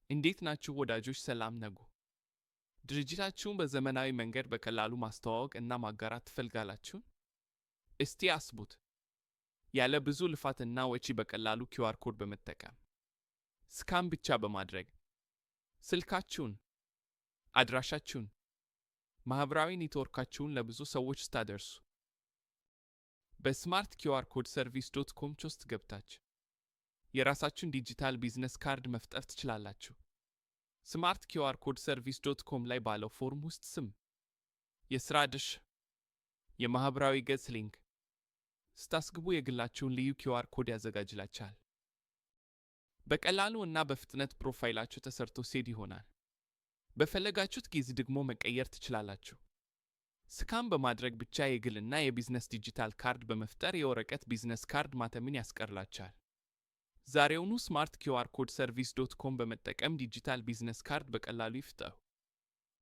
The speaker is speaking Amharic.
እንዴት ናችሁ ወዳጆች? ሰላም ነጉ። ድርጅታችሁን በዘመናዊ መንገድ በቀላሉ ማስተዋወቅ እና ማጋራት ትፈልጋላችሁ? እስቲ አስቡት። ያለ ብዙ ልፋትና ወጪ በቀላሉ ኪውአር ኮድ በመጠቀም ስካን ብቻ በማድረግ ስልካችሁን፣ አድራሻችሁን፣ ማህበራዊ ኔትወርካችሁን ለብዙ ሰዎች ስታደርሱ በስማርት ኪውአር ኮድ ሰርቪስ ዶት ኮም ውስጥ ገብታችሁ የራሳችሁን ዲጂታል ቢዝነስ ካርድ መፍጠር ትችላላችሁ። ስማርት ኪውአር ኮድ ሰርቪስ ዶት ኮም ላይ ባለው ፎርም ውስጥ ስም፣ የሥራ ድርሻ፣ የማህበራዊ ገጽ ሊንክ ስታስገቡ የግላችሁን ልዩ ኪውአር ኮድ ያዘጋጅላችኋል። በቀላሉ እና በፍጥነት ፕሮፋይላችሁ ተሰርቶ ሴድ ይሆናል። በፈለጋችሁት ጊዜ ደግሞ መቀየር ትችላላችሁ። ስካን በማድረግ ብቻ የግልና የቢዝነስ ዲጂታል ካርድ በመፍጠር የወረቀት ቢዝነስ ካርድ ማተምን ያስቀርላችኋል። ዛሬውኑ ስማርት ኪውአር ኮድ ሰርቪስ ዶት ኮም በመጠቀም ዲጂታል ቢዝነስ ካርድ በቀላሉ ይፍጠሩ።